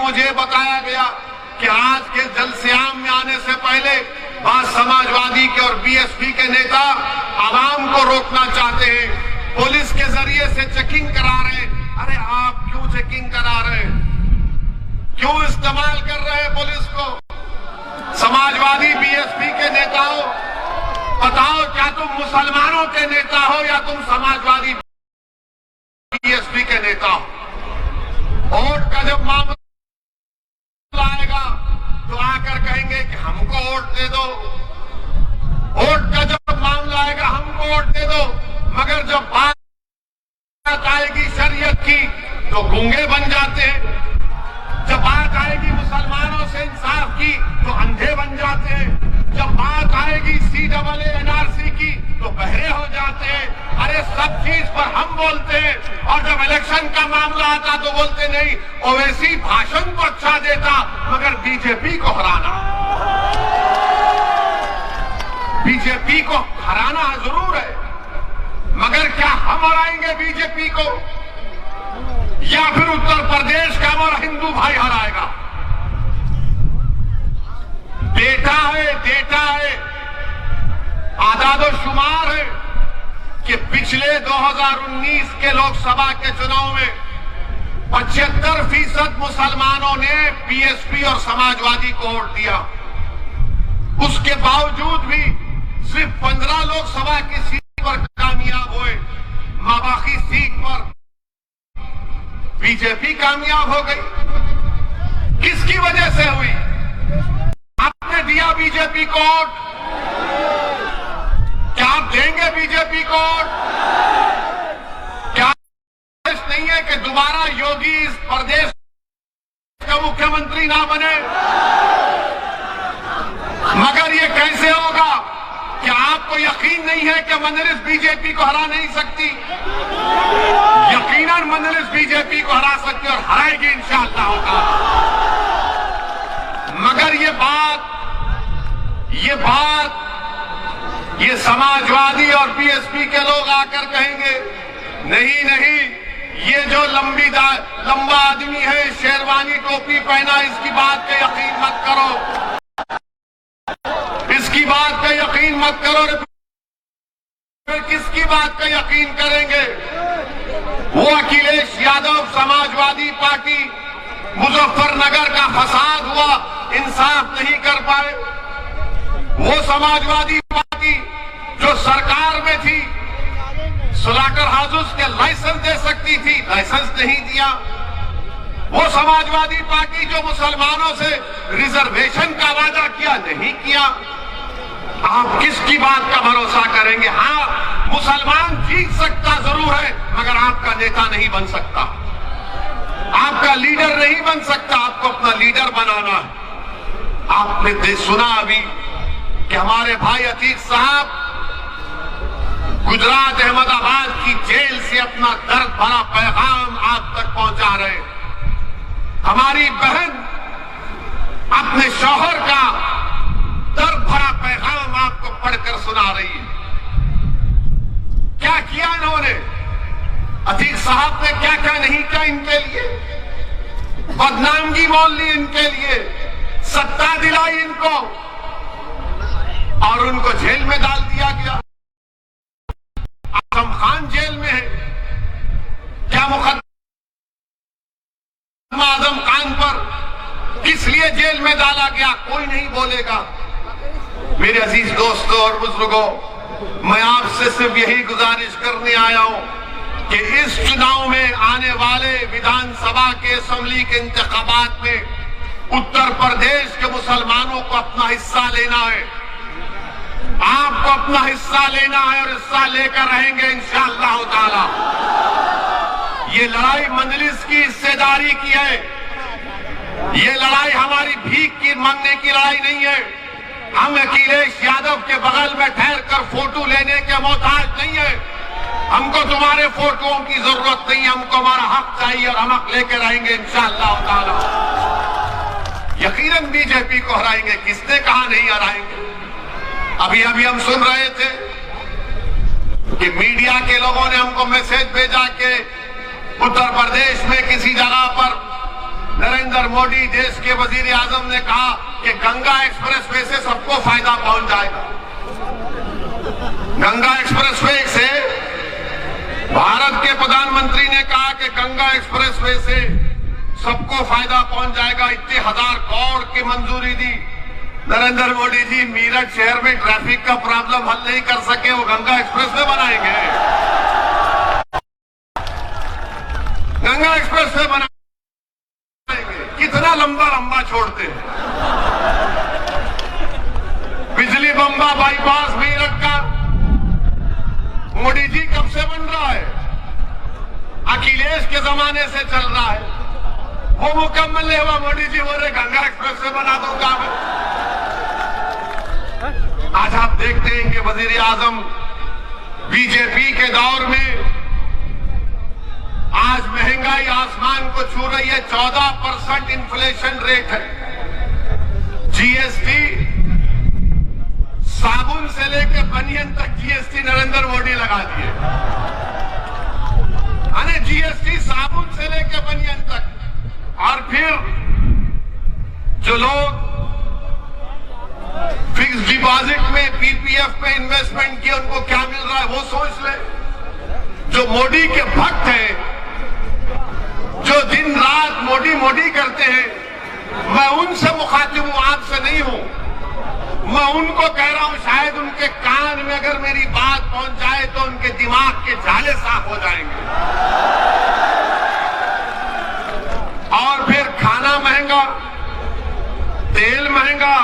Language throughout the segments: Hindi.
मुझे बताया गया कि आज के जलस्याम में आने से पहले बाद समाजवादी के और बीएसपी के नेता आवाम को रोकना चाहते हैं, पुलिस के जरिए से चेकिंग करा रहे हैं। अरे आप क्यों चेकिंग करा रहे हैं? क्यों इस्तेमाल कर रहे हैं पुलिस को? समाजवादी बीएसपी के नेताओं, बताओ क्या तुम मुसलमानों के नेता हो या तुम समाजवादी बीएसपी के नेता हो? वोट का जब मामला आएगा तो आकर कहेंगे कि हमको वोट दे दो। वोट का जब मामला आएगा हमको वोट दे दो, मगर जब बात आएगी शरीयत की तो गूंगे बन जाते हैं। जब बात आएगी मुसलमानों से इंसाफ की तो अंधे बन जाते हैं। जब बात आएगी CAA NRC की तो बहरे हो जाते हैं। अरे सब चीज पर हम बोलते हैं और जब इलेक्शन का मामला आता तो बोलते नहीं। ओवैसी भाषण तो अच्छा देता मगर बीजेपी को हराना, बीजेपी को हराना जरूर है, मगर क्या हम हराएंगे बीजेपी को या फिर उत्तर प्रदेश का हमारा हिंदू भाई हराएगा? डेटा है, आदादोशुमार है कि पिछले 2019 के लोकसभा के चुनाव में 75% मुसलमानों ने बीएसपी और समाजवादी को वोट दिया। उसके बावजूद भी सिर्फ 15 लोकसभा की सीट पर कामयाब हुए, बाकी सीट पर बीजेपी कामयाब हो गई। किसकी वजह से हुई? आपने दिया बीजेपी को वोट? क्या आप देंगे बीजेपी को वोट? क्या नहीं है कि दोबारा योगी इस प्रदेश का मुख्यमंत्री ना बने? मगर ये कैसे होगा? क्या आपको यकीन नहीं है कि मजलिस बीजेपी को हरा नहीं सकती? यकीनन मजलिस बीजेपी को हरा सकती और हराएगी इंशाअल्लाह होगा। मगर ये समाजवादी और बीएसपी के लोग आकर कहेंगे नहीं, ये जो लंबा आदमी है, शेरवानी टोपी पहना, इसकी बात का यकीन मत करो, इसकी बात का यकीन मत करो। फिर किसकी बात का यकीन करेंगे? वो अखिलेश यादव समाजवादी पार्टी, मुजफ्फरनगर का फसाद हुआ, इंसाफ नहीं कर पाए। वो समाजवादी पार्टी जो सरकार में थी, स्लॉटर हाउसेस के लाइसेंस दे सकती थी, लाइसेंस नहीं दिया। वो समाजवादी पार्टी जो मुसलमानों से रिजर्वेशन का वादा किया, नहीं किया। आप किसकी बात का भरोसा करेंगे? हाँ, मुसलमान जीत सकता जरूर है, मगर आपका नेता नहीं बन सकता, आपका लीडर नहीं बन सकता। आपको अपना लीडर बनाना है। आपने सुना अभी कि हमारे भाई अतीक साहब गुजरात अहमदाबाद की जेल से अपना दर्द भरा पैगाम आप तक पहुंचा रहे। हमारी बहन अपने शौहर का दर्द भरा पैगाम आपको पढ़कर सुना रही है। क्या किया इन्होंने? अतीक साहब ने क्या क्या नहीं किया इनके लिए? बदनामगी मोल ली इनके लिए, सत्ता दिलाई इनको और उनको जेल में डाल दिया गया। आजम खान जेल में है। क्या मुकदमा आजम खान पर किस लिए जेल में डाला गया? कोई नहीं बोलेगा। मेरे अजीज दोस्तों और बुजुर्गों, मैं आपसे सिर्फ यही गुजारिश करने आया हूं कि इस चुनाव में आने वाले विधानसभा के असेंबली के इंतखाबात में उत्तर प्रदेश के मुसलमानों को अपना हिस्सा लेना है। आपको अपना हिस्सा लेना है और हिस्सा लेकर रहेंगे इंशाअल्लाह ताला। ये लड़ाई मजलिस की हिस्सेदारी की है। ये लड़ाई हमारी भीख की मांगने की लड़ाई नहीं है। हम अखिलेश यादव के बगल में ठहर कर फोटो लेने के मोहताज नहीं है। हमको तुम्हारे फोटोओं की जरूरत नहीं है। हमको हमारा हक चाहिए और हम हक लेकर आएंगे इंशाअल्लाह ताला। यकीनन बीजेपी को हराएंगे। किसने कहा नहीं हराएंगे? अभी हम सुन रहे थे कि मीडिया के लोगों ने हमको मैसेज भेजा कि उत्तर प्रदेश में किसी जगह पर नरेंद्र मोदी देश के वजीर आजम ने कहा कि गंगा एक्सप्रेसवे से सबको फायदा पहुंच जाएगा। गंगा एक्सप्रेसवे से भारत के प्रधानमंत्री ने कहा कि गंगा एक्सप्रेसवे से सबको फायदा पहुंच जाएगा, इतने 1000 करोड़ की मंजूरी दी। नरेंद्र मोदी जी मीरठ शहर में ट्रैफिक का प्रॉब्लम हल नहीं कर सके, वो गंगा एक्सप्रेसवे बनाएंगे। गंगा एक्सप्रेसवे बनाएंगे, कितना लंबा लंबा छोड़ते हैं। बिजली बम्बा बाईपास मीरठ का मोदी जी कब से बन रहा है? अखिलेश के जमाने से चल रहा है, वो मुकम्मल नहीं हुआ। मोदी जी बोले गंगा एक्सप्रेसवे बना दूंगा मैं। आज आप देखते हैं कि वजीर आजम बीजेपी के दौर में आज महंगाई आसमान को छू रही है। 14% इन्फ्लेशन रेट है। जीएसटी साबुन से लेकर बनियन तक जीएसटी नरेंद्र मोदी लगा दिए। अरे जीएसटी साबुन से लेकर बनियन तक। और फिर जो लोग फिक्स डिपॉजिट में पीपीएफ में इन्वेस्टमेंट किए उनको क्या मिल रहा है वो सोच ले। जो मोदी के भक्त हैं, जो दिन रात मोदी मोदी करते हैं, मैं उनसे मुखातिब हूं, आपसे नहीं हूं। मैं उनको कह रहा हूं, शायद उनके कान में अगर मेरी बात पहुंच जाए तो उनके दिमाग के झाले साफ हो जाएंगे। और फिर खाना महंगा, तेल महंगा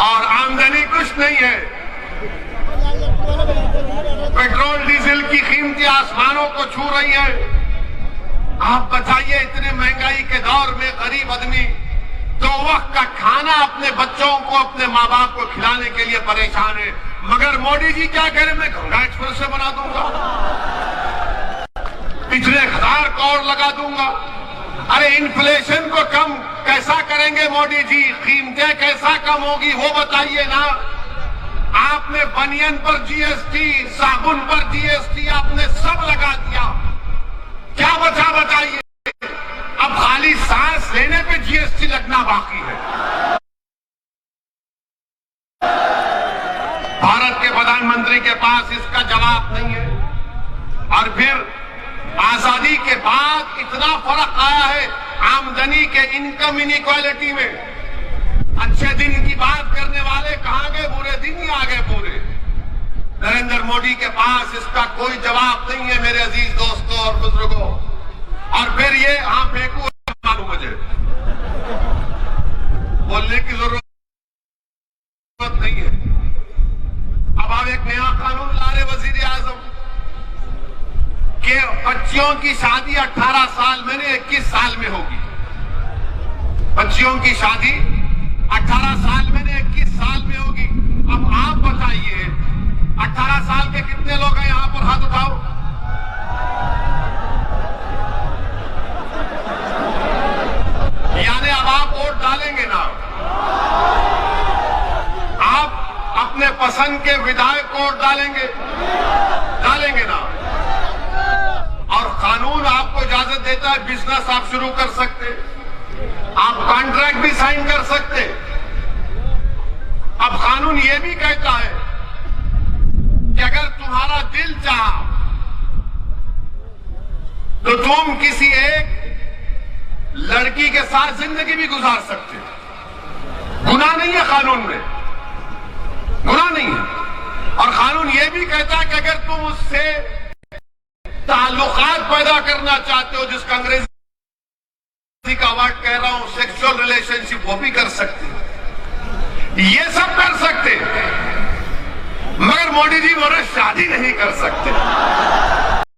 और आमदनी कुछ नहीं है। पेट्रोल डीजल की कीमतें आसमानों को छू रही है। आप बताइए, इतने महंगाई के दौर में गरीब आदमी 2 वक्त का खाना अपने बच्चों को, अपने माँ बाप को खिलाने के लिए परेशान है। मगर मोदी जी क्या कह रहे, मैं गंगा एक्सप्रेस से बना दूंगा, इतने 1000 करोड़ लगा दूंगा। अरे इन्फ्लेशन को कम कैसा करेंगे मोदी जी? कीमतें कैसा कम होगी वो बताइए ना। आपने बनियन पर जीएसटी, साबुन पर जीएसटी, आपने सब लगा दिया। क्या बचा बताइए? अब खाली सांस लेने पे जीएसटी लगना बाकी है। भारत के प्रधानमंत्री के पास इसका जवाब नहीं है। और फिर आजादी के बाद इतना फर्क आया है आमदनी के, इनकम इनइक्वालिटी में। अच्छे दिन की बात करने वाले कहां गए? बुरे दिन ही आ गए पूरे। नरेंद्र मोदी के पास इसका कोई जवाब नहीं है मेरे अजीज दोस्तों और बुजुर्गों। और फिर ये फेंकू मालूम मुझे, बोलने की जरूरत नहीं है। अब आप एक नया कानून ला रहे वजीर आजम कि बच्चियों की शादी 18 साल में नहीं 21 साल में होगी। बच्चियों की शादी 18 साल में नहीं 21 साल में होगी। अब आप बताइए, 18 साल के कितने लोग हैं यहां पर? हाथ उठाओ। यानी अब आप वोट डालेंगे ना? आप अपने पसंद के विधायक को वोट डालेंगे ना? और कानून आपको इजाजत देता है बिजनेस आप शुरू कर सकते, आप कॉन्ट्रैक्ट भी साइन कर सकते। अब कानून यह भी कहता है कि अगर तुम्हारा दिल चाहा तो तुम किसी एक लड़की के साथ जिंदगी भी गुजार सकते हो। गुनाह नहीं है कानून में, गुनाह नहीं है। और कानून यह भी कहता है कि अगर तुम उससे ताल्लुकात पैदा करना चाहते हो, जिसका अंग्रेजी का वर्ड कह रहा हूं सेक्सुअल रिलेशनशिप, वो भी कर सकते हो। ये सब कर सकते, मगर मोदी जी बोले शादी नहीं कर सकते।